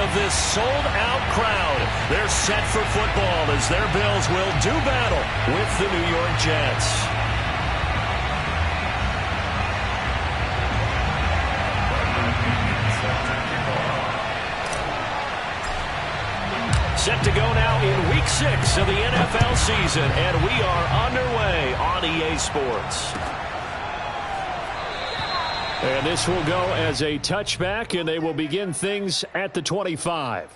of this sold-out crowd. They're set for football as their Bills will do battle with the New York Jets. Set to go now in Week 6 of the NFL season, and we are underway on EA Sports. And this will go as a touchback, and they will begin things at the 25.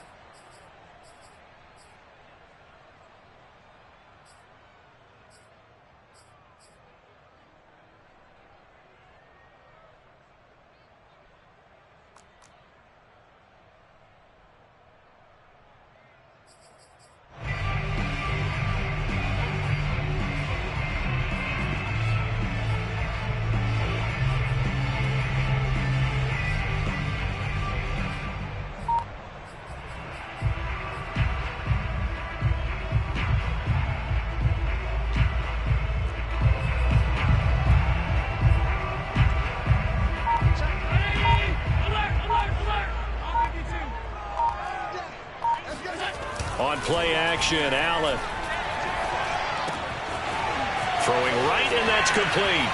On play action, Allen. Throwing right, and that's complete.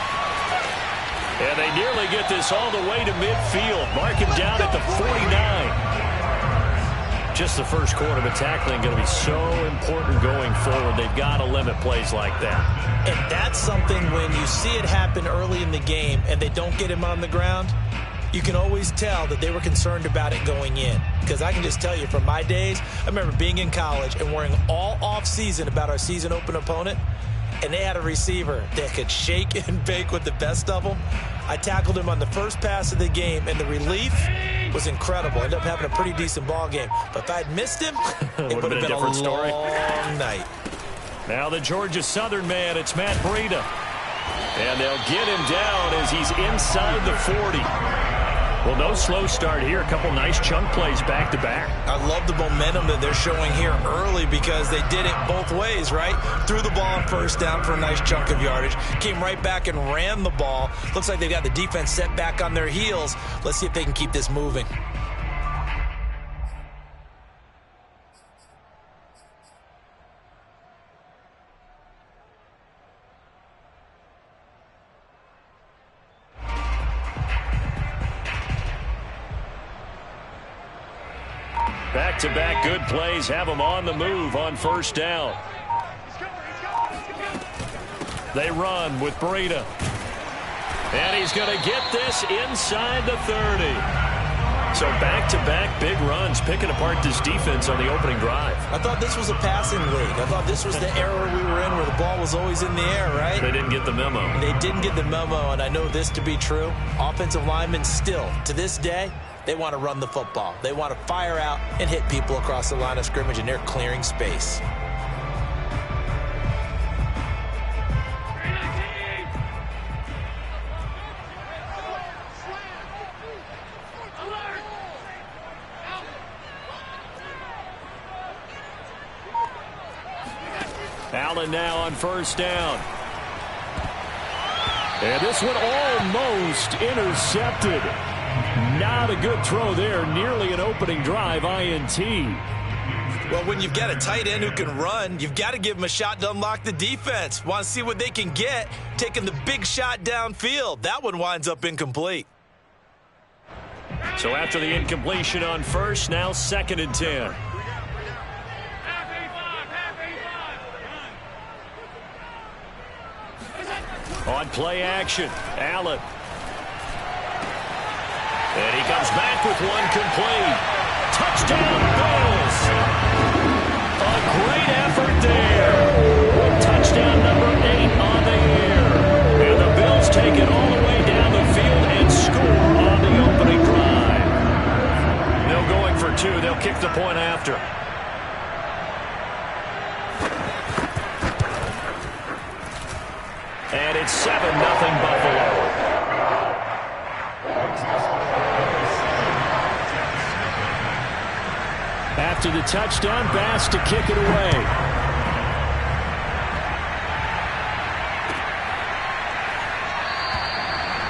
And they nearly get this all the way to midfield. Mark him down at the 49. Just the first quarter, but tackling going to be so important going forward. They've got to limit plays like that. And that's something when you see it happen early in the game and they don't get him on the ground, you can always tell that they were concerned about it going in. Because I can just tell you from my days, I remember being in college and worrying all off-season about our season open opponent, and they had a receiver that could shake and bake with the best of them. I tackled him on the first pass of the game, and the relief was incredible. Ended up having a pretty decent ball game. But if I'd missed him, it would have been a different story. Long night. Now the Georgia Southern man, it's Matt Breida. And they'll get him down as he's inside the 40. Well, no slow start here. A couple nice chunk plays back-to-back. I love the momentum that they're showing here early because they did it both ways, right? Threw the ball on first down for a nice chunk of yardage. Came right back and ran the ball. Looks like they've got the defense set back on their heels. Let's see if they can keep this moving. Back-to-back good plays have them on the move on first down. They run with Breida. And he's going to get this inside the 30. So back-to-back big runs, picking apart this defense on the opening drive. I thought this was a passing league. I thought this was the era we were in where the ball was always in the air, right? They didn't get the memo. They didn't get the memo, and I know this to be true. Offensive linemen still, to this day, they want to run the football. They want to fire out and hit people across the line of scrimmage, and they're clearing space. Allen now on first down. And this one almost intercepted. Not a good throw there. Nearly an opening drive INT. Well, when you've got a tight end who can run, you've got to give him a shot to unlock the defense. Want to see what they can get, taking the big shot downfield. That one winds up incomplete. So after the incompletion on first, now 2nd and 10. On play action, Allen. And he comes back with one complete. Touchdown, Bills. A great effort there. Touchdown number 8 on the air. And the Bills take it all the way down the field and score on the opening drive. No going for 2. They'll kick the point after. And it's 7-0 Buffalo. After the touchdown, Bass to kick it away.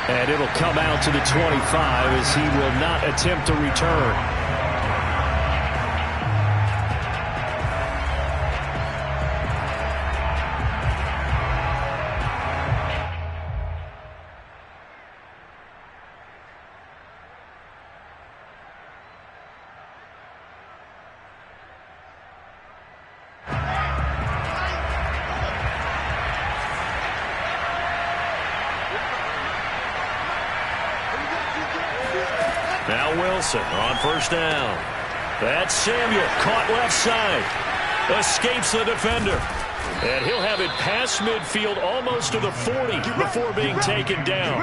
And it'll come out to the 25 as he will not attempt to return. Wilson on first down. That's Samuel, caught left side. Escapes the defender. And he'll have it past midfield almost to the 40 before being taken down.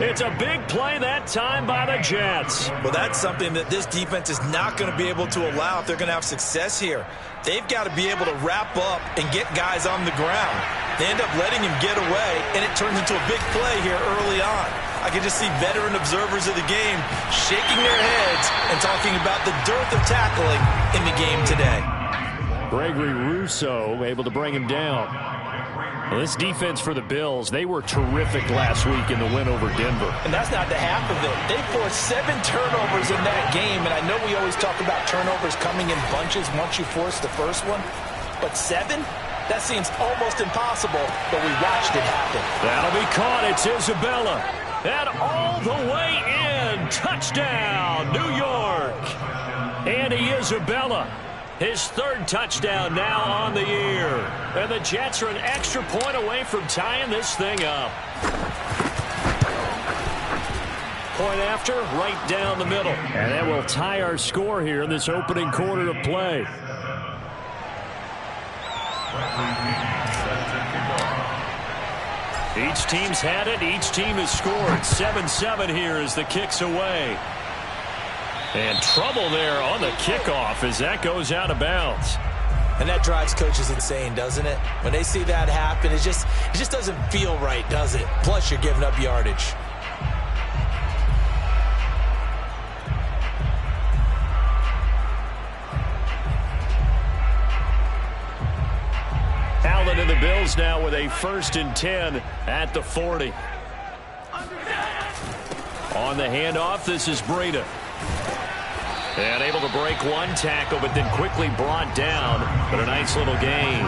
It's a big play that time by the Jets. Well, that's something that this defense is not going to be able to allow if they're going to have success here. They've got to be able to wrap up and get guys on the ground. They end up letting him get away, and it turns into a big play here early on. I can just see veteran observers of the game shaking their heads and talking about the dearth of tackling in the game today. Gregory Rousseau able to bring him down. Well, this defense for the Bills, they were terrific last week in the win over Denver. And that's not the half of it. They forced 7 turnovers in that game, and I know we always talk about turnovers coming in bunches once you force the first one, but 7? That seems almost impossible, but we watched it happen. That'll be caught. It's Isabella. And all the way in. Touchdown, New York. Andy Isabella. His 3rd touchdown now on the year. And the Jets are an extra point away from tying this thing up. Point after, right down the middle. And that will tie our score here in this opening quarter of play. Each team's had it. Each team has scored. 7-7 here as the kick's away. And trouble there on the kickoff as that goes out of bounds. And that drives coaches insane, doesn't it? When they see that happen, it just doesn't feel right, does it? Plus, you're giving up yardage. Allen and the Bills now with a 1st and 10 at the 40. On the handoff, this is Breida. And able to break one tackle, but then quickly brought down. But a nice little gain.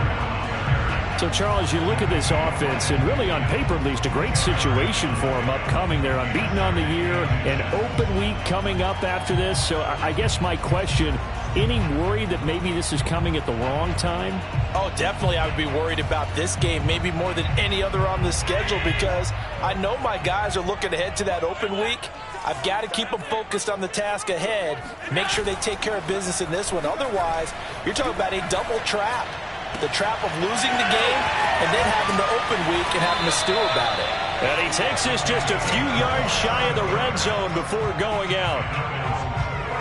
So, Charles, you look at this offense, and really on paper, at least, a great situation for them upcoming. They're unbeaten on the year, an open week coming up after this. So I guess my question, any worry that maybe this is coming at the wrong time? Oh, definitely I would be worried about this game, maybe more than any other on the schedule, because I know my guys are looking ahead to that open week. I've got to keep them focused on the task ahead, make sure they take care of business in this one. Otherwise, you're talking about a double trap. The trap of losing the game and then having the open week and having to stew about it. And he takes this just a few yards shy of the red zone before going out.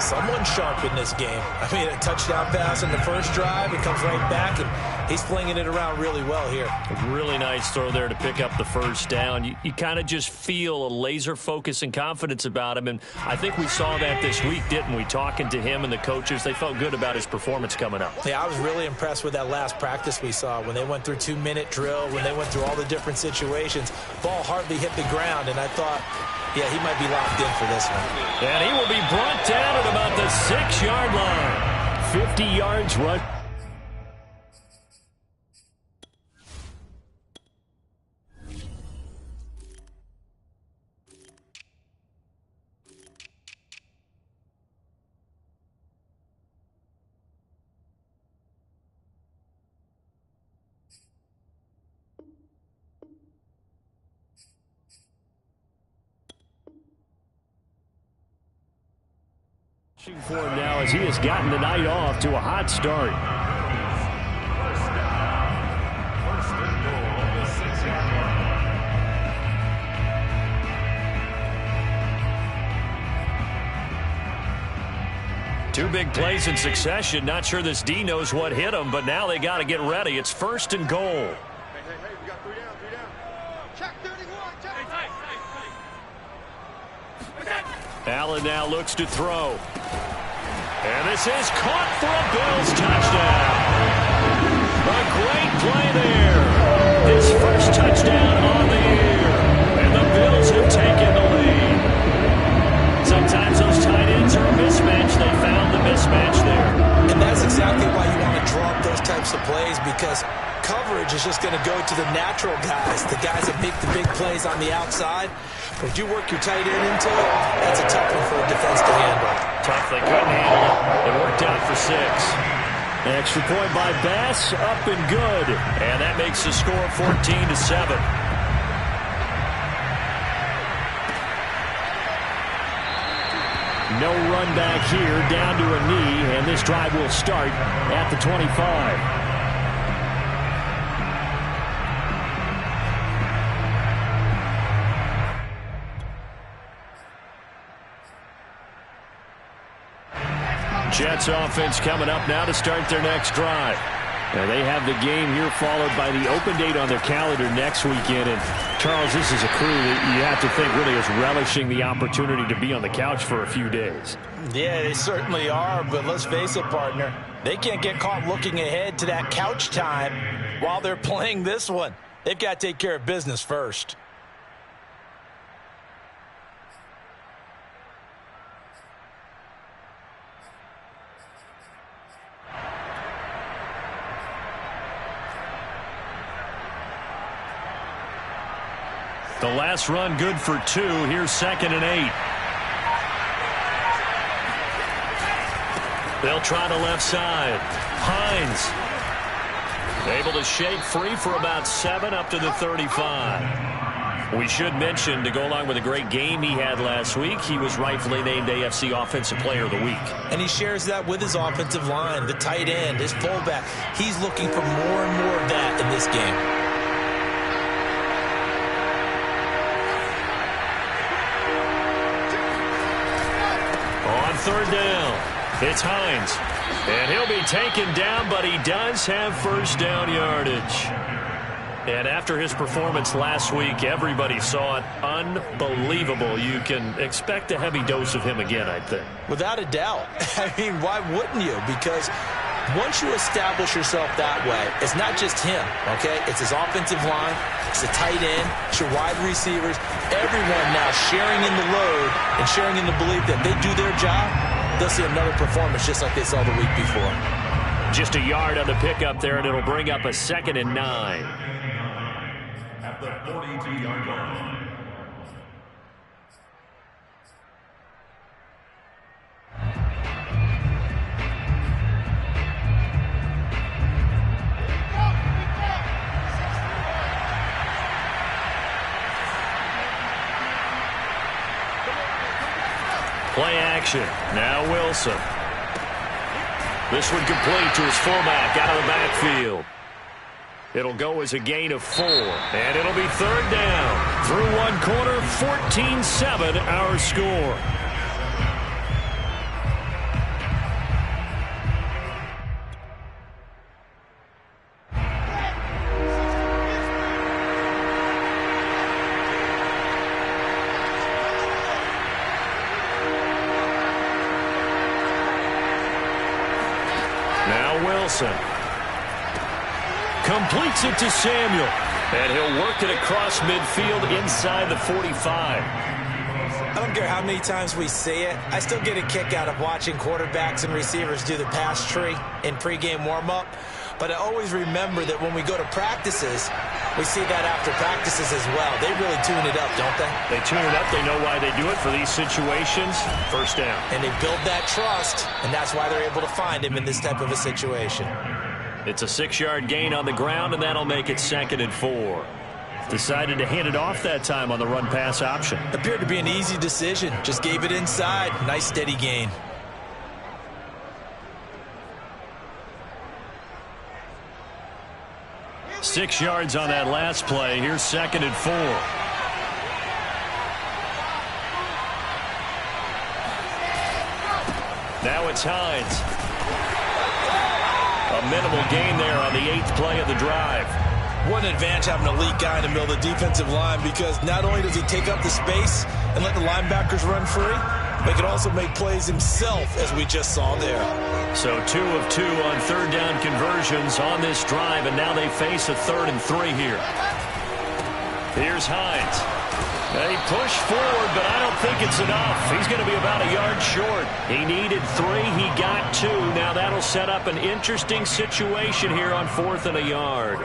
Someone sharp in this game. I mean, a touchdown pass in the first drive. It comes right back, and he's flinging it around really well here. A really nice throw there to pick up the first down. You kind of just feel a laser focus and confidence about him, and I think we saw that this week, didn't we? Talking to him and the coaches, they felt good about his performance coming up. Yeah, I was really impressed with that last practice we saw when they went through 2-minute drill, when they went through all the different situations. Ball hardly hit the ground, and I thought, yeah, he might be locked in for this one. And he will be brought down at about the 6-yard line. 50 yards rush. For him now as he has gotten the night off to a hot start. Two big plays in succession. Not sure this D knows what hit him, but now they got to get ready. It's 1st and goal. Hey, we got 3 down. Check 31, check. Allen now looks to throw. And this is caught for a Bills touchdown. A great play there. His first touchdown on the year. And the Bills have taken the lead. Sometimes those tight ends are a mismatch. They found the mismatch there. And that's exactly why you want to draw up those types of plays, because coverage is just going to go to the natural guys, the guys that make the big plays on the outside. But if you work your tight end into it, that's a tough one for a defense to handle. Tough. They couldn't handle it. It worked out for 6. An extra point by Bass, up and good. And that makes the score 14-7. No run back here, down to a knee, and this drive will start at the 25. Jets offense coming up now to start their next drive. Now they have the game here followed by the open date on their calendar next weekend. And Charles, this is a crew that you have to think really is relishing the opportunity to be on the couch for a few days. Yeah, they certainly are, but let's face it, partner. They can't get caught looking ahead to that couch time while they're playing this one. They've got to take care of business first. The last run good for 2. Here's 2nd and 8. They'll try the left side. Hines able to shake free for about 7 up to the 35. We should mention, to go along with a great game he had last week, he was rightfully named AFC Offensive Player of the Week. And he shares that with his offensive line, the tight end, his fullback. He's looking for more and more of that in this game. Third down. It's Hines. And he'll be taken down, but he does have first down yardage. And after his performance last week, everybody saw it. Unbelievable. You can expect a heavy dose of him again, I think. Without a doubt. I mean, why wouldn't you? Because once you establish yourself that way, it's not just him, okay? It's his offensive line, it's the tight end, it's your wide receivers, everyone now sharing in the load and sharing in the belief that they do their job, they'll see another performance just like they saw the week before. Just a yard on the pickup there, and it'll bring up a 2nd and 9. At the 42-yard line. Play action. Now Wilson. This one complete to his fullback out of the backfield. It'll go as a gain of 4. And it'll be third down. Through one quarter, 14-7 our score. Wilson completes it to Samuel, and he'll work it across midfield inside the 45. I don't care how many times we say it, I still get a kick out of watching quarterbacks and receivers do the pass tree in pregame warm-up. But I always remember that when we go to practices, we see that after practices as well. They really tune it up, don't they? They tune it up. They know why they do it for these situations. First down. And they build that trust, and that's why they're able to find him in this type of a situation. It's a 6-yard gain on the ground, and that'll make it 2nd and 4. Decided to hand it off that time on the run-pass option. Appeared to be an easy decision. Just gave it inside. Nice, steady gain. Six yards on that last play. Here's 2nd and 4. Now it's Hines. A minimal gain there on the 8th play of the drive. What an advantage having an elite guy in the middle of the defensive line, because not only does he take up the space and let the linebackers run free, but he can also make plays himself, as we just saw there. So 2 of 2 on third down conversions on this drive, and now they face a 3rd and 3 here. Here's Hines. They push forward, but I don't think it's enough. He's going to be about a yard short. He needed 3. He got 2. Now that'll set up an interesting situation here on 4th and a yard.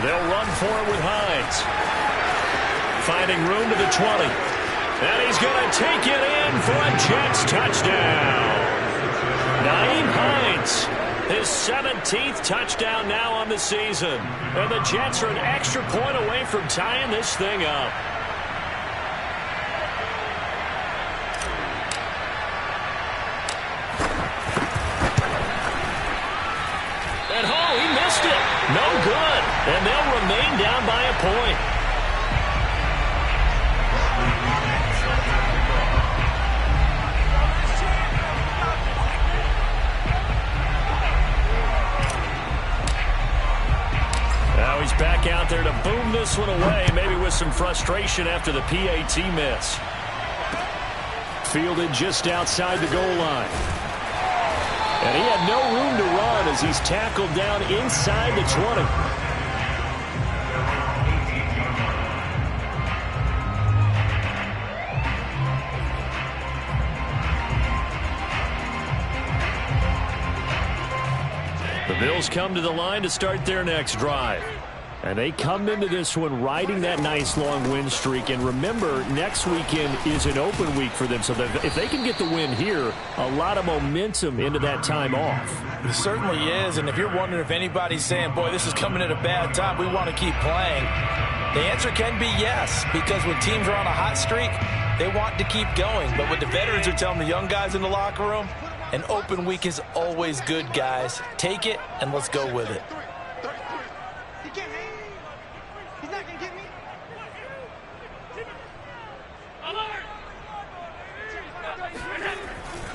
They'll run for it with Hines. Finding room to the 20. And he's going to take it in for a Jets touchdown. Nyheim Hines, his 17th touchdown now on the season. And the Jets are an extra point away from tying this thing up. And oh, he missed it. No good. And they'll remain down by a point. Now he's back out there to boom this one away, maybe with some frustration after the PAT miss. Fielded just outside the goal line. And he had no room to run as he's tackled down inside the 20. The Bills come to the line to start their next drive. And they come into this one riding that nice long win streak. And remember, next weekend is an open week for them. So if they can get the win here, a lot of momentum into that time off. It certainly is. And if you're wondering if anybody's saying, boy, this is coming at a bad time, we want to keep playing, the answer can be yes. Because when teams are on a hot streak, they want to keep going. But what the veterans are telling the young guys in the locker room, an open week is always good, guys. Take it, and let's go with it.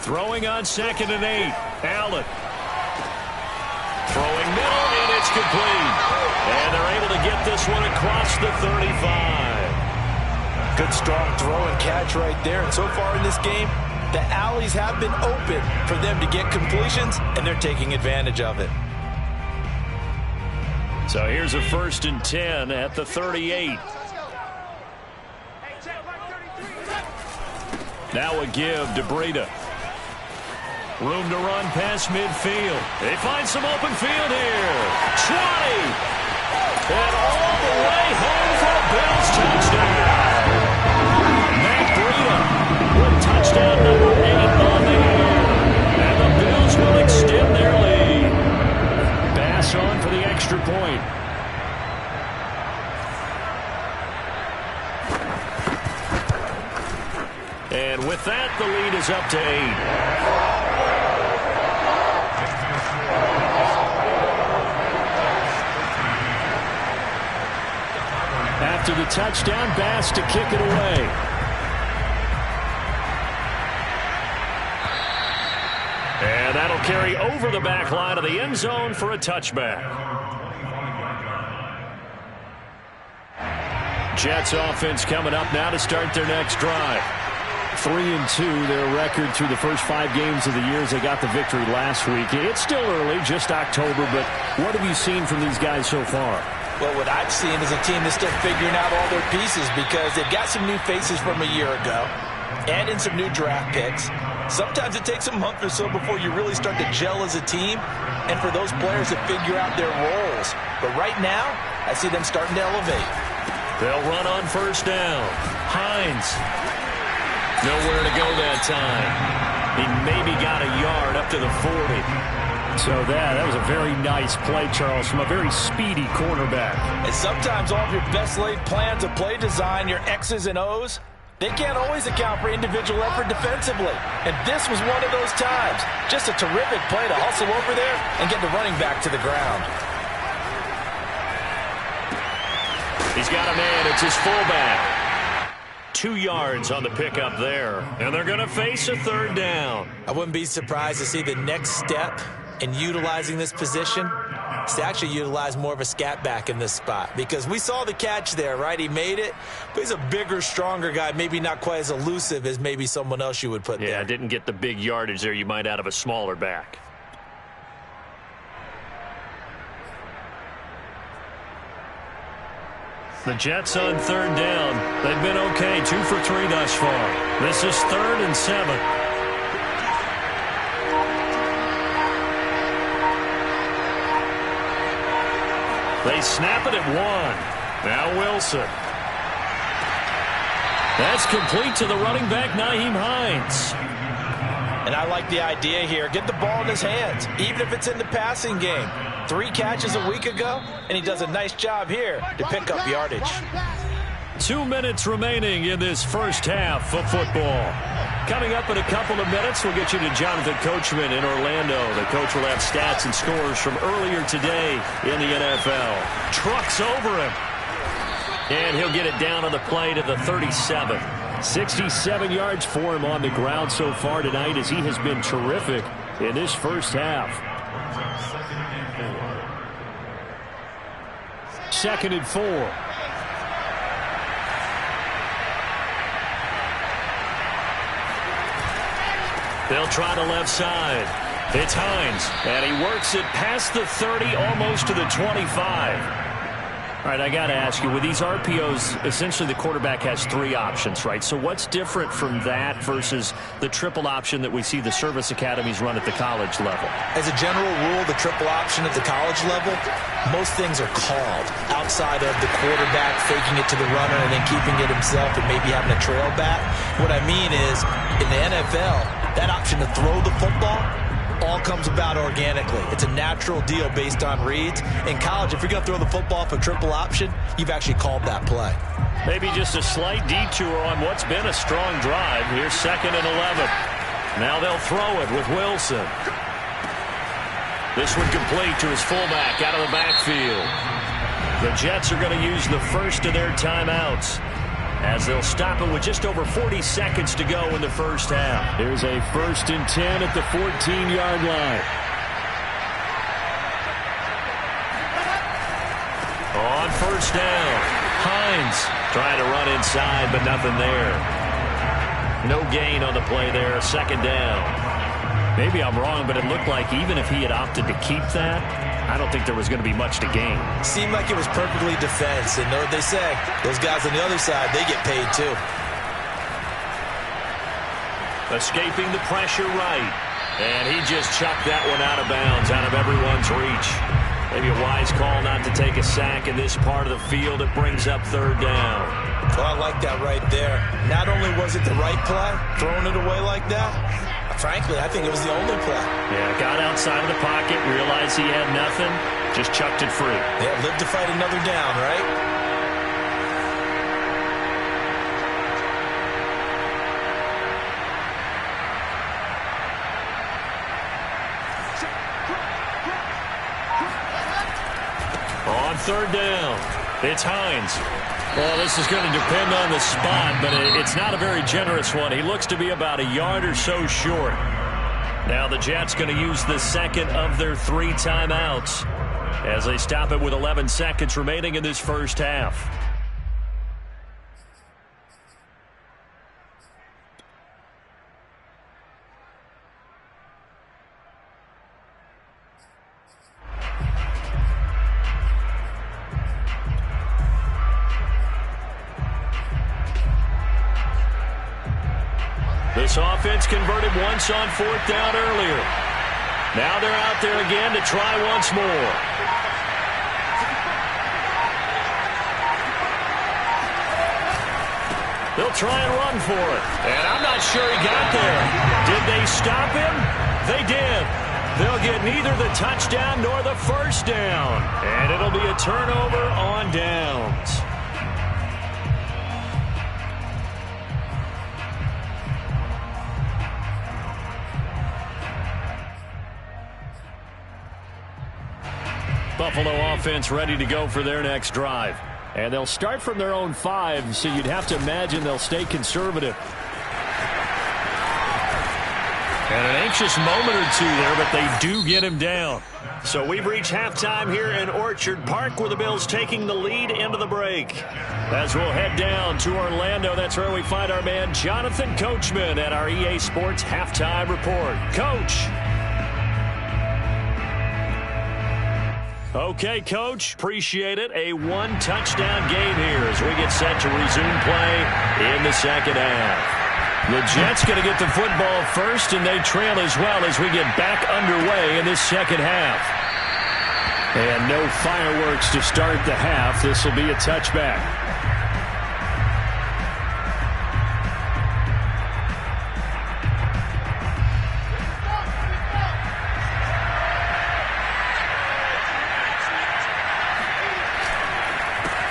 Throwing on 2nd and 8. Allen. Throwing middle, and it's complete. And they're able to get this one across the 35. Good, strong throw and catch right there. And so far in this game, the alleys have been open for them to get completions, and they're taking advantage of it. So here's a 1st and 10 at the 38. Now a give to Breida. Room to run past midfield. They find some open field here. 20. And all the way home for a Bills touchdown. Matt Breida with touchdown number 8 on the air. And the Bills will extend their lead. Bass on for the extra point. And with that, the lead is up to 8. After the touchdown, Bass to kick it away. And that'll carry over the back line of the end zone for a touchback. Jets offense coming up now to start their next drive. 3-2, their record through the first 5 games of the year as they got the victory last week. It's still early, just October, but what have you seen from these guys so far? Well, what I've seen is a team that's still figuring out all their pieces because they've got some new faces from a year ago and in some new draft picks. Sometimes it takes a month or so before you really start to gel as a team and for those players to figure out their roles. But right now, I see them starting to elevate. They'll run on 1st down. Hines. Nowhere to go that time. He maybe got a yard up to the 40. So that was a very nice play, Charles, from a very speedy cornerback. And sometimes all of your best laid plans of play design, your X's and O's, they can't always account for individual effort defensively. And this was one of those times. Just a terrific play to hustle over there and get the running back to the ground. He's got a man. It's his fullback. 2 yards on the pickup there. And they're going to face a 3rd down. I wouldn't be surprised to see the next step in utilizing this position is to actually utilize more of a scat back in this spot. Because we saw the catch there, right? He made it. But he's a bigger, stronger guy. Maybe not quite as elusive as maybe someone else you would put there. Yeah, didn't get the big yardage there you might out of a smaller back. The Jets on 3rd down. They've been okay, 2 for 3 thus far. This is 3rd and 7. They snap it at 1. Now Wilson. That's complete to the running back, Nyheim Hines. And I like the idea here. Get the ball in his hands, even if it's in the passing game. 3 catches a week ago, and he does a nice job here to pick up yardage. 2 minutes remaining in this first half of football. Coming up in a couple of minutes, we'll get you to Jonathan Coachman in Orlando. The coach will have stats and scores from earlier today in the NFL. Trucks over him. And he'll get it down on the play to the 37. 67 yards for him on the ground so far tonight as he has been terrific in this first half. 2nd and 4. They'll try the left side. It's Hines, and he works it past the 30, almost to the 25. All right, I got to ask you, with these RPOs, essentially the quarterback has 3 options, right? So what's different from that versus the triple option that we see the service academies run at the college level? As a general rule, the triple option at the college level, most things are called outside of the quarterback faking it to the runner and then keeping it himself and maybe having a trail back. What I mean is, in the NFL, that option to throw the football all comes about organically. It's a natural deal based on reads. In college, if you're going to throw the football for triple option, you've actually called that play. Maybe just a slight detour on what's been a strong drive. Here's 2nd and 11. Now they'll throw it with Wilson. This one complete to his fullback out of the backfield. The Jets are going to use the first of their timeouts, as they'll stop it with just over 40 seconds to go in the first half. There's a 1st and 10 at the 14-yard line. On 1st down, Hines trying to run inside, but nothing there. No gain on the play there, 2nd down. Maybe I'm wrong, but it looked like even if he had opted to keep that, I don't think there was going to be much to gain. Seemed like it was perfectly defense. And know what they say, those guys on the other side, they get paid too. Escaping the pressure right. And he just chucked that one out of bounds, out of everyone's reach. Maybe a wise call not to take a sack in this part of the field. It brings up 3rd down. Well, I like that right there. Not only was it the right play, throwing it away like that, frankly, I think it was the only play. Yeah, got outside of the pocket, realized he had nothing, just chucked it free. Yeah, live to fight another down, right? On 3rd down, it's Hines. Well, this is going to depend on the spot, but it's not a very generous one. He looks to be about a yard or so short. Now the Jets going to use the 2nd of their 3 timeouts as they stop it with 11 seconds remaining in this first half. This offense converted once on 4th down earlier. Now they're out there again to try once more. They'll try and run for it. And I'm not sure he got there. Did they stop him? They did. They'll get neither the touchdown nor the 1st down. And it'll be a turnover on downs. Buffalo offense ready to go for their next drive. And they'll start from their own 5, so you'd have to imagine they'll stay conservative. And an anxious moment or two there, but they do get him down. So we've reached halftime here in Orchard Park, with the Bills taking the lead into the break. As we'll head down to Orlando, that's where we find our man Jonathan Coachman at our EA Sports Halftime Report. Coach. Okay, Coach, appreciate it. A 1-touchdown game here as we get set to resume play in the second half. The Jets going to get the football first, and they trail as well as we get back underway in this second half. And no fireworks to start the half. This will be a touchback.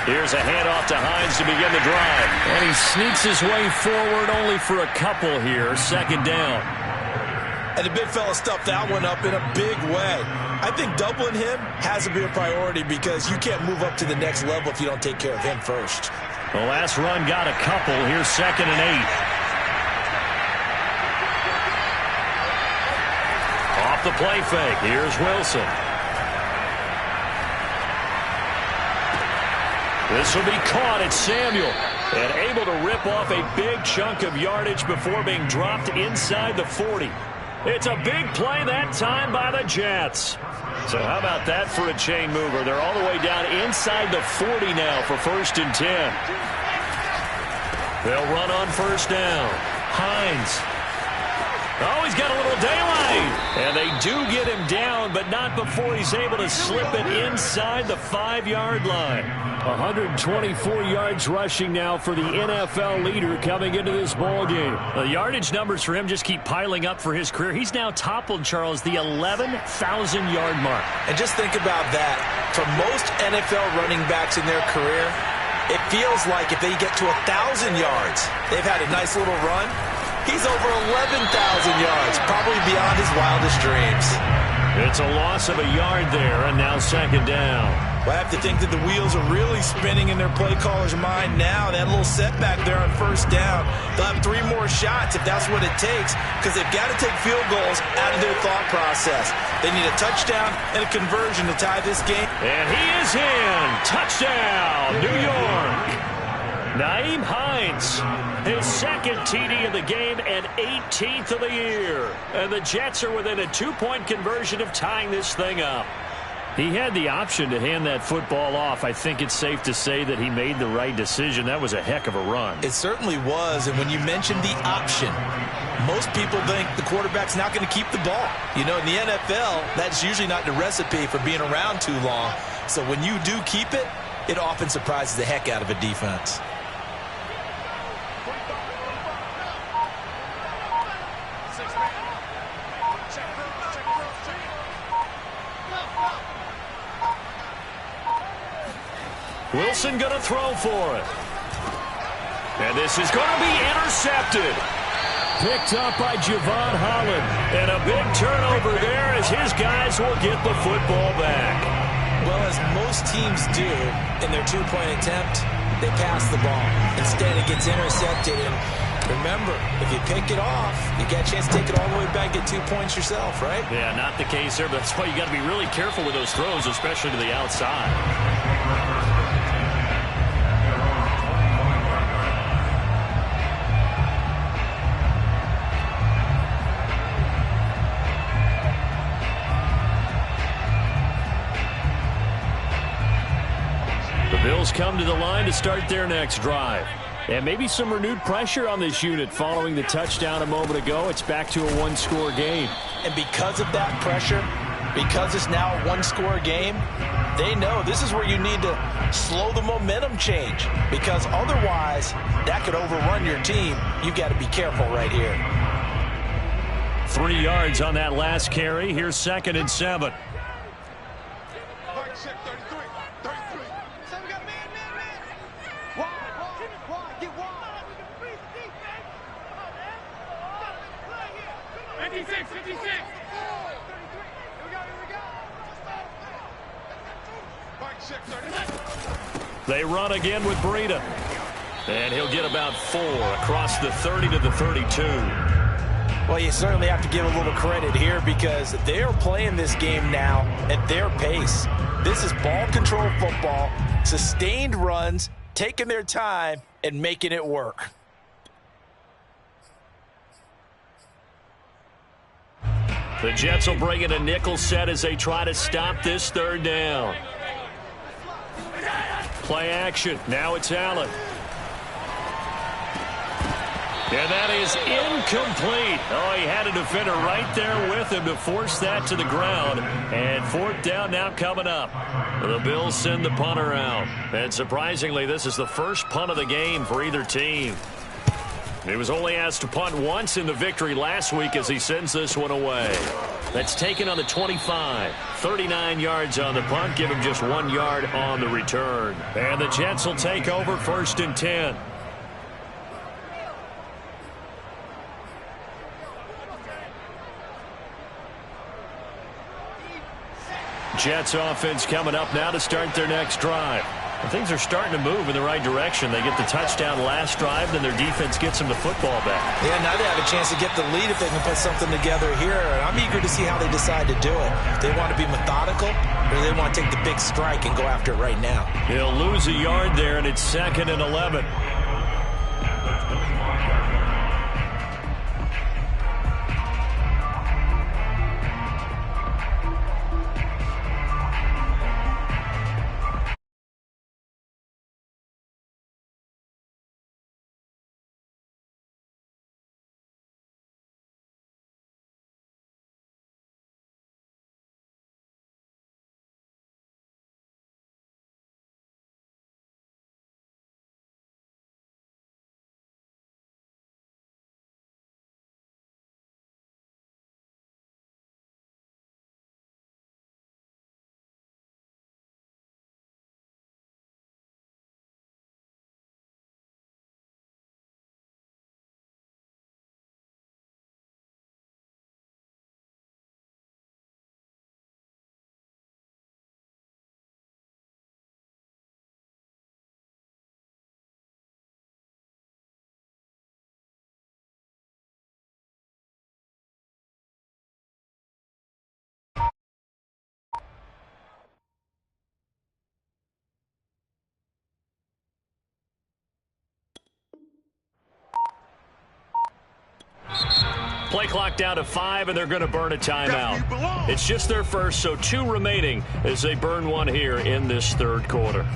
Here's a handoff to Hines to begin the drive. And he sneaks his way forward only for a couple here. Second down. And the big fella stuffed that one up in a big way. I think doubling him has to be a priority because you can't move up to the next level if you don't take care of him first. The last run got a couple. Here's 2nd and 8. Off the play fake. Here's Wilson. This will be caught at Samuel. And able to rip off a big chunk of yardage before being dropped inside the 40. It's a big play that time by the Jets. So how about that for a chain mover? They're all the way down inside the 40 now for 1st and 10. They'll run on 1st down. Hines. Oh, he's got a little daylight. And they do get him down, but not before he's able to slip it inside the 5-yard line. 124 yards rushing now for the NFL leader coming into this ball game. The yardage numbers for him just keep piling up for his career. He's now toppled, Charles, the 11,000-yard mark. And just think about that. For most NFL running backs in their career, it feels like if they get to 1,000 yards, they've had a nice little run. He's over 11,000 yards, probably beyond his wildest dreams. It's a loss of a yard there, and now 2nd down. Well, I have to think that the wheels are really spinning in their play caller's mind now. That little setback there on 1st down. They'll have 3 more shots if that's what it takes because they've got to take field goals out of their thought process. They need a touchdown and a conversion to tie this game. And he is in. Touchdown, New York. Nyheim Hines, his 2nd TD of the game and 18th of the year. And the Jets are within a 2-point conversion of tying this thing up. He had the option to hand that football off. I think it's safe to say that he made the right decision. That was a heck of a run. It certainly was. And when you mentioned the option, most people think the quarterback's not going to keep the ball. You know, in the NFL, that's usually not the recipe for being around too long. So when you do keep it, it often surprises the heck out of a defense. Wilson going to throw for it. And this is going to be intercepted. Picked up by Javon Holland. And a big turnover there as his guys will get the football back. Well, as most teams do in their 2-point attempt, they pass the ball. Instead, it gets intercepted. And remember, if you pick it off, you got a chance to take it all the way back, get 2 points yourself, right? Yeah, not the case there, but that's why you got to be really careful with those throws, especially to the outside. Bills come to the line to start their next drive. And maybe some renewed pressure on this unit following the touchdown a moment ago. It's back to a 1-score game. And because of that pressure, because it's now a 1-score game, they know this is where you need to slow the momentum change. Because otherwise, that could overrun your team. You've got to be careful right here. 3 yards on that last carry. Here's 2nd and 7. They run again with Breida. And he'll get about 4 across the 30 to the 32. Well, you certainly have to give a little credit here because they're playing this game now at their pace. This is ball control football, sustained runs, taking their time and making it work. The Jets will bring in a nickel set as they try to stop this 3rd down. Play action. Now it's Allen. And that is incomplete. Oh, he had a defender right there with him to force that to the ground. And fourth down now coming up. The Bills send the punter out. And surprisingly, this is the first punt of the game for either team. He was only asked to punt once in the victory last week as he sends this one away. That's taken on the 25. 39 yards on the punt. Give him just 1 yard on the return. And the Jets will take over 1st and 10. Jets offense coming up now to start their next drive. And things are starting to move in the right direction. They get the touchdown last drive, then their defense gets them the football back. Yeah, now they have a chance to get the lead if they can put something together here. And I'm eager to see how they decide to do it. They want to be methodical, or they want to take the big strike and go after it right now. He'll lose a yard there, and it's 2nd and 11. Play clock down to 5, and they're going to burn a timeout. It's just their first, so 2 remaining as they burn one here in this 3rd quarter.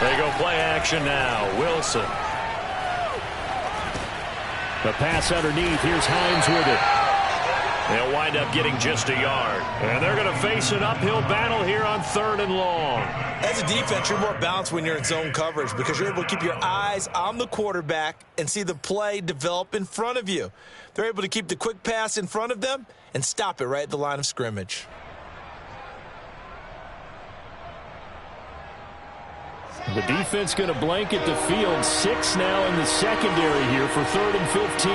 They go play action now. Wilson. The pass underneath. Here's Hines with it. They'll wind up getting just a yard. And they're going to face an uphill battle here on 3rd and long. As a defense, you're more balanced when you're in zone coverage because you're able to keep your eyes on the quarterback and see the play develop in front of you. They're able to keep the quick pass in front of them and stop it right at the line of scrimmage. The defense going to blanket the field. 6 now in the secondary here for 3rd and 15.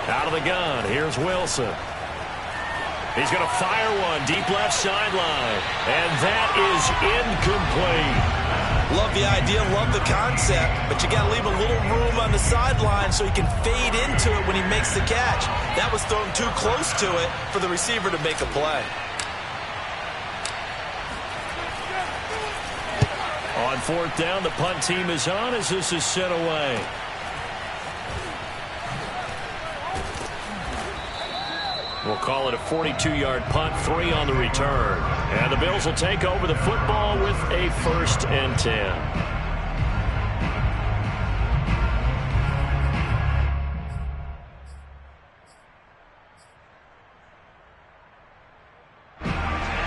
Out of the gun, here's Wilson. He's going to fire one deep left sideline. And that is incomplete. Love the idea, love the concept, but you got to leave a little room on the sideline so he can fade into it when he makes the catch. That was thrown too close to it for the receiver to make a play. On 4th down, the punt team is on as this is sent away. We'll call it a 42-yard punt, 3 on the return. And the Bills will take over the football with a 1st and 10.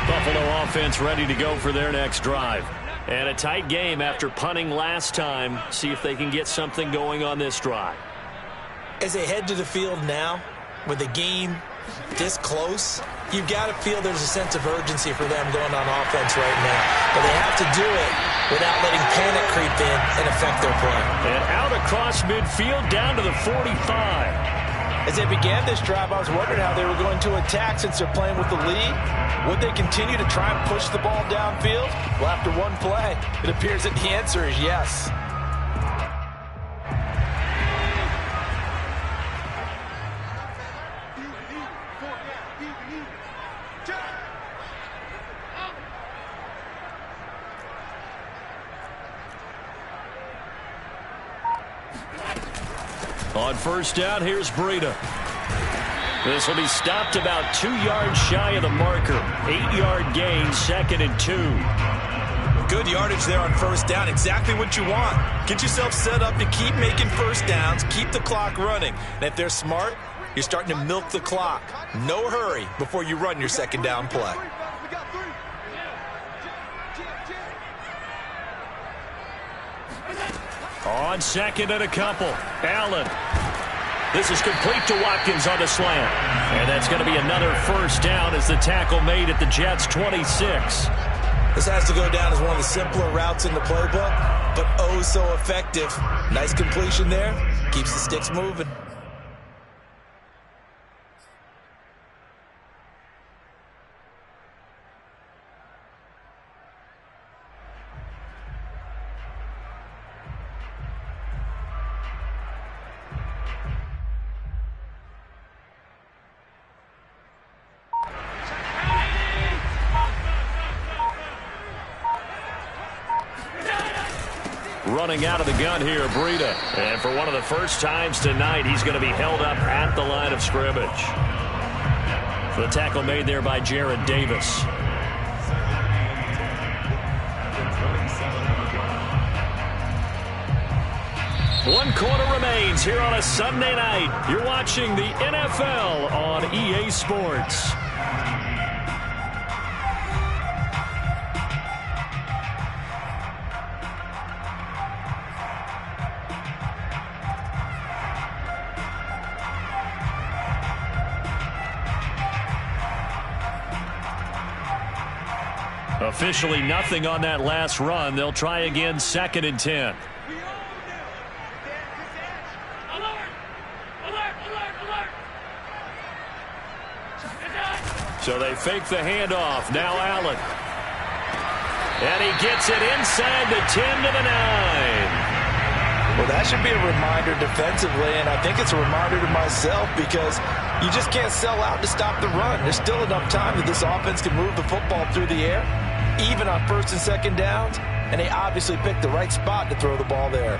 Buffalo offense ready to go for their next drive. And a tight game after punting last time. See if they can get something going on this drive. As they head to the field now, with the game this close, you've got to feel there's a sense of urgency for them going on offense right now. But they have to do it without letting panic creep in and affect their play. And out across midfield down to the 45. As they began this drive, I was wondering how they were going to attack since they're playing with the lead. Would they continue to try and push the ball downfield? Well, after one play, it appears that the answer is yes. On first down, here's Breida. This will be stopped about 2 yards shy of the marker. 8-yard gain, 2nd and 2. Good yardage there on first down. Exactly what you want. Get yourself set up to keep making first downs, keep the clock running. And if they're smart, you're starting to milk the clock. No hurry before you run your second down play. On 2nd and a couple, Allen. This is complete to Watkins on the slant. And that's going to be another first down as the tackle made at the Jets' 26. This has to go down as one of the simpler routes in the playbook, but oh so effective. Nice completion there. Keeps the sticks moving. Running out of the gun here, Breida. And for one of the first times tonight, he's going to be held up at the line of scrimmage. The tackle made there by Jared Davis. One quarter remains here on a Sunday night. You're watching the NFL on EA Sports. Officially nothing on that last run. They'll try again, 2nd and 10. So they fake the handoff. Now Allen. And he gets it inside the 10 to the 9. Well, that should be a reminder defensively, and I think it's a reminder to myself because you just can't sell out to stop the run. There's still enough time that this offense can move the football through the air, even on first and second downs, and they obviously picked the right spot to throw the ball there.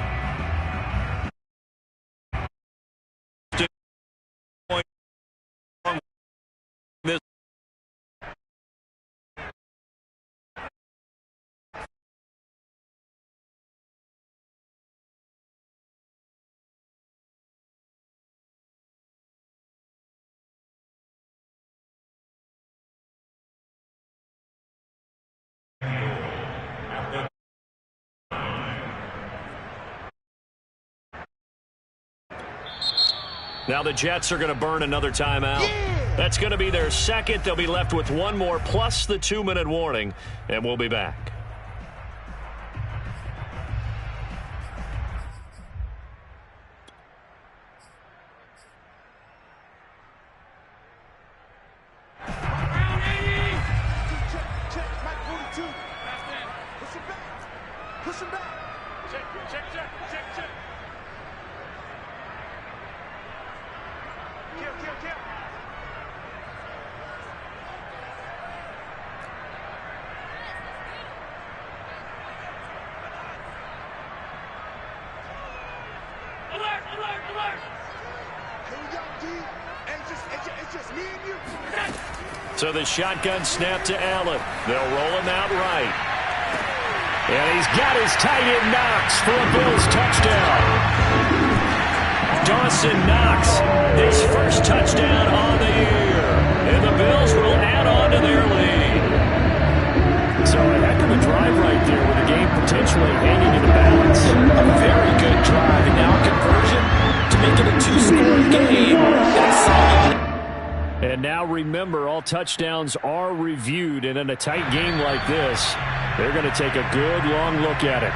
Now the Jets are going to burn another timeout. Yeah. That's going to be their second. They'll be left with one more plus the 2-minute warning, and we'll be back. So the shotgun snap to Allen. They'll roll him out right. And he's got his tight end Knox for a Bills touchdown. Dawson Knox, his first touchdown on the year. And the Bills will add on to their lead. So a heck of a drive right there with the game potentially hanging in the balance. A very good drive, and now a conversion to make it a 2-score game. And now remember, all touchdowns are reviewed, and in a tight game like this, they're going to take a good long look at it.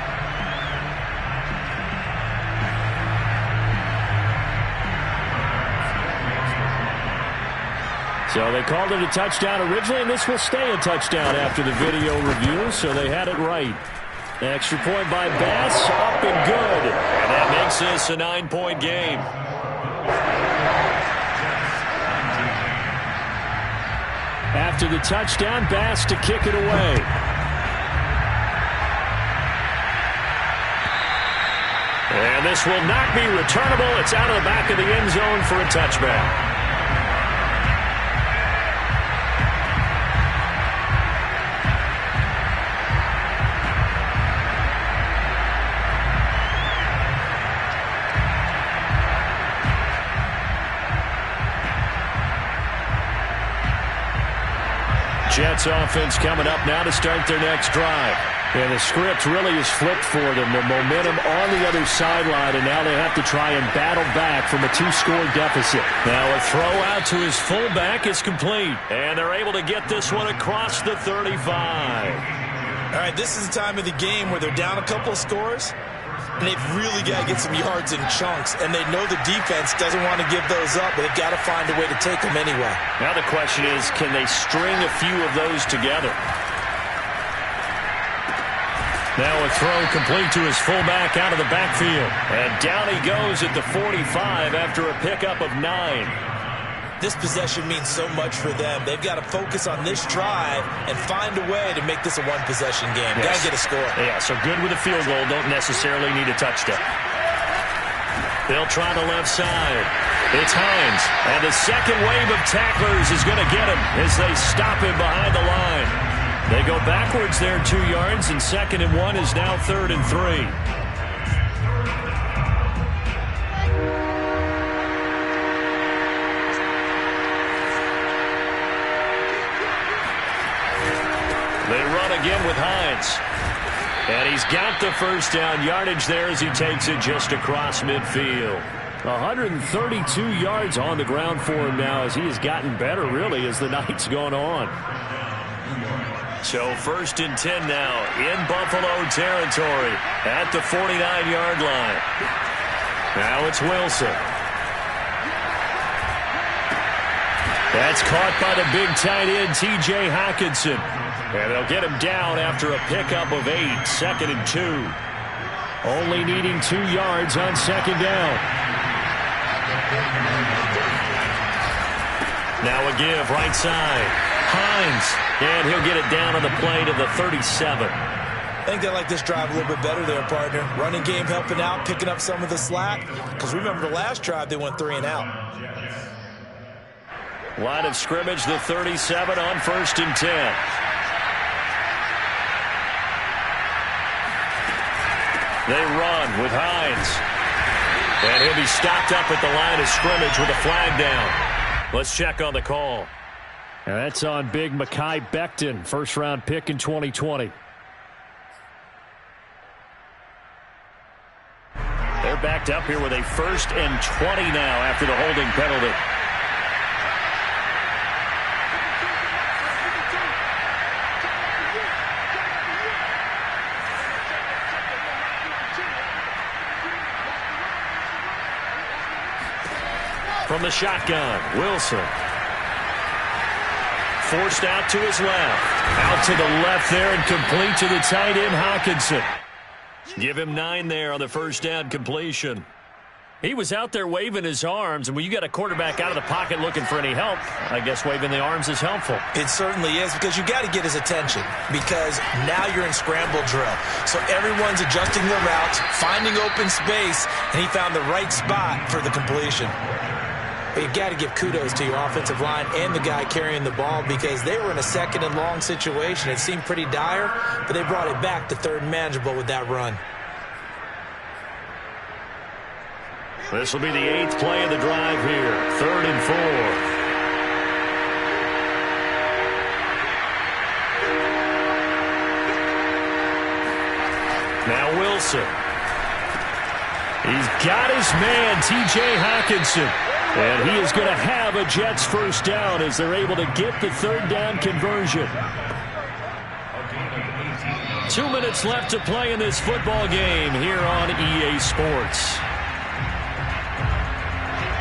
So they called it a touchdown originally, and this will stay a touchdown after the video review, so they had it right. Extra point by Bass, up and good. And that makes this a 9-point game. After the touchdown, Bass to kick it away. And this will not be returnable. It's out of the back of the end zone for a touchback. Jets offense coming up now to start their next drive. And the script really is flipped for them. The momentum on the other sideline, and now they have to try and battle back from a 2-score deficit. Now a throw out to his fullback is complete. And they're able to get this one across the 35. All right, this is the time of the game where they're down a couple of scores, and they've really got to get some yards in chunks, and they know the defense doesn't want to give those up, but they've got to find a way to take them anyway. Now the question is, can they string a few of those together? Now a throw complete to his fullback out of the backfield. And down he goes at the 45 after a pickup of 9. This possession means so much for them. They've got to focus on this drive and find a way to make this a one-possession game. Yes. Got to get a score. Yeah, so good with a field goal. Don't necessarily need a touchdown. They'll try the left side. It's Hines. And the second wave of tacklers is going to get him as they stop him behind the line. They go backwards there 2 yards, and 2nd and 1 is now 3rd and 3. They run again with Hines. And he's got the first down yardage there as he takes it just across midfield. 132 yards on the ground for him now as he has gotten better, really, as the night's gone on. So 1st and 10 now in Buffalo territory at the 49-yard line. Now it's Wilson. That's caught by the big tight end, T.J. Hockenson. And they'll get him down after a pickup of 8, 2nd and 2. Only needing 2 yards on 2nd down. Now a give right side. Hines. And he'll get it down on the play to the 37. I think they like this drive a little bit better there, partner. Running game helping out, picking up some of the slack. Because remember the last drive, they went 3 and out. Line of scrimmage, the 37 on 1st and 10. They run with Hines. And he'll be stopped up at the line of scrimmage with a flag down. Let's check on the call. And that's on Bgmcleod, 1st-round pick in 2020. They're backed up here with a 1st and 20 now after the holding penalty. From the shotgun, Wilson. Forced out to his left. Out to the left there and complete to the tight end, Hockenson. Give him 9 there on the 1st down completion. He was out there waving his arms, and when you got a quarterback out of the pocket looking for any help, I guess waving the arms is helpful. It certainly is, because you got to get his attention, because now you're in scramble drill. So everyone's adjusting their routes, finding open space, and he found the right spot for the completion. But you've got to give kudos to your offensive line and the guy carrying the ball, because they were in a 2nd and long situation. It seemed pretty dire, but they brought it back to 3rd and manageable with that run. This will be the 8th play of the drive here. 3rd and 4. Now Wilson. He's got his man, T.J. Hockenson. And he is going to have a Jets 1st down as they're able to get the 3rd down conversion. 2 minutes left to play in this football game here on EA Sports.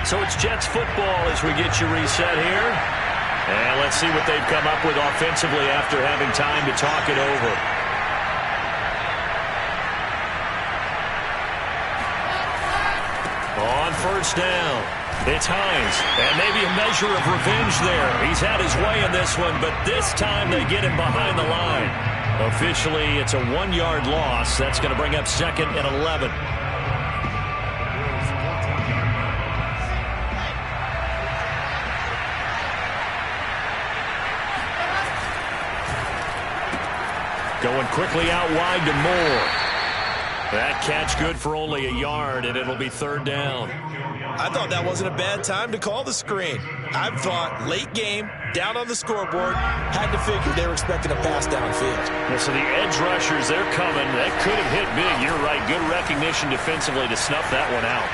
So it's Jets football as we get you reset here. And let's see what they've come up with offensively after having time to talk it over. On 1st down, it's Hines. And maybe a measure of revenge there. He's had his way in this one, but this time they get him behind the line. Officially, it's a 1-yard loss. That's going to bring up 2nd and 11. Going quickly out wide to Moore. That catch good for only a yard, and it'll be third down. I thought that wasn't a bad time to call the screen. I thought late game, down on the scoreboard, had to figure they were expecting a pass downfield. Well, so the edge rushers, they're coming. That could have hit big. You're right. Good recognition defensively to snuff that one out.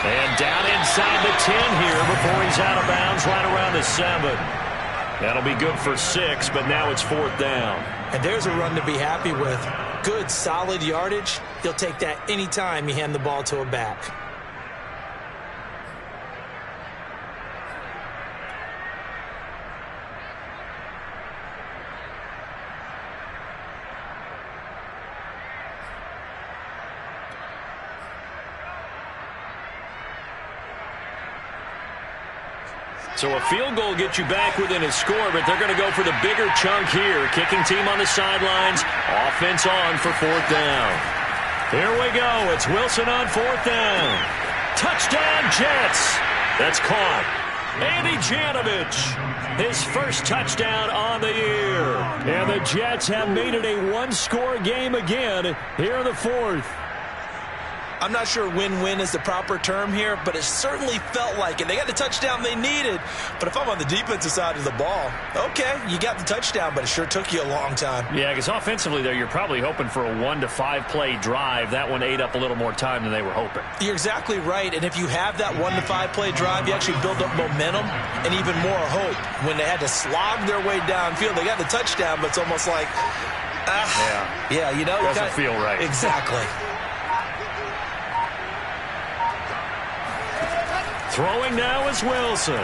And down inside the 10 here before he's out of bounds, right around the 7. That'll be good for 6, but now it's fourth down. And there's a run to be happy with. Good, solid yardage. He'll take that anytime you hand the ball to a back. So a field goal gets you back within a score, but they're going to go for the bigger chunk here. Kicking team on the sidelines. Offense on for fourth down. Here we go. It's Wilson on fourth down. Touchdown, Jets. That's caught. Andy Janovich, his first touchdown on the year. And the Jets have made it a one-score game again here in the fourth. I'm not sure win-win is the proper term here, but it certainly felt like it. They got the touchdown they needed, but if I'm on the defensive side of the ball, okay, you got the touchdown, but it sure took you a long time. Yeah, because offensively there, you're probably hoping for a 1 to 5 play drive. That one ate up a little more time than they were hoping. You're exactly right, and if you have that 1 to 5 play drive, you actually build up momentum and even more hope. When they had to slog their way downfield, they got the touchdown, but it's almost like, yeah, you know. Doesn't feel right. Exactly. Throwing now is Wilson.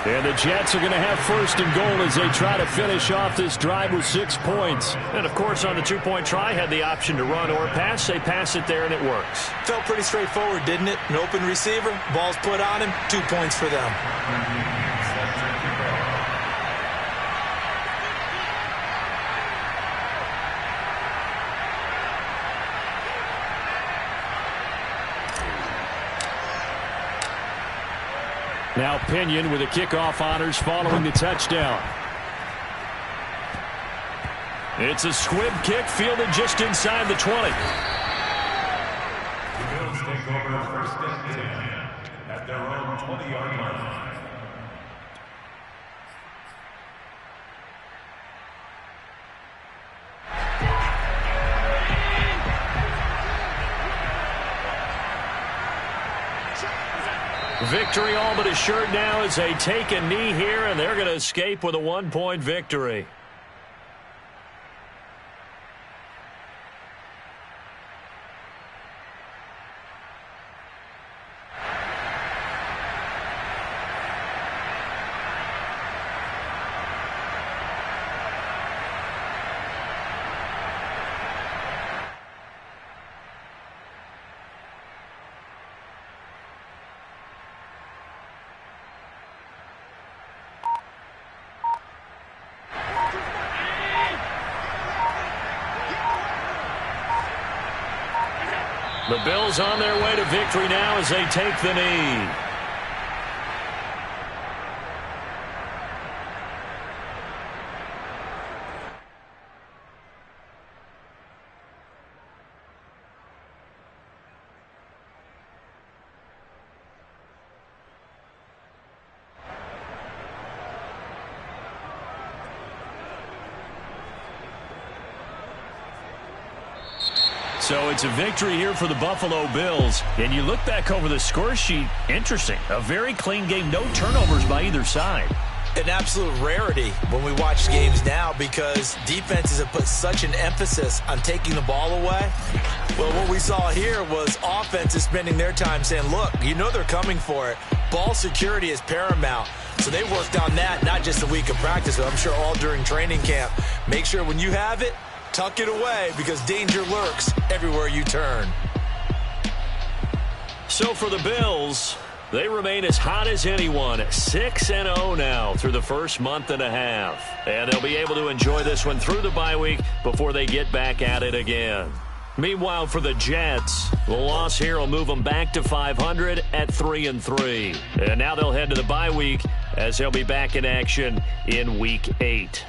And the Jets are going to have first and goal as they try to finish off this drive with 6 points. And, of course, on the two-point try, had the option to run or pass. They pass it there, and it works. Felt pretty straightforward, didn't it? An open receiver, ball's put on him, 2 points for them. Now Pinion with the kickoff honors following the touchdown. It's a squib kick fielded just inside the 20. The Bills take over first and 10 at their own 20-yard line. Victory all but assured now as they take a knee here, and they're going to escape with a 1-point victory. The Bills on their way to victory now as they take the knee. So it's a victory here for the Buffalo Bills. And you look back over the score sheet, interesting. A very clean game, no turnovers by either side. An absolute rarity when we watch games now because defenses have put such an emphasis on taking the ball away. Well, what we saw here was offenses spending their time saying, look, you know they're coming for it. Ball security is paramount. So they worked on that, not just a week of practice, but I'm sure all during training camp. Make sure when you have it, tuck it away because danger lurks everywhere you turn. So for the Bills, they remain as hot as anyone, 6-0 now through the first month and a half. And they'll be able to enjoy this one through the bye week before they get back at it again. Meanwhile, for the Jets, the loss here will move them back to 500 at 3-3. And now they'll head to the bye week as they'll be back in action in Week 8.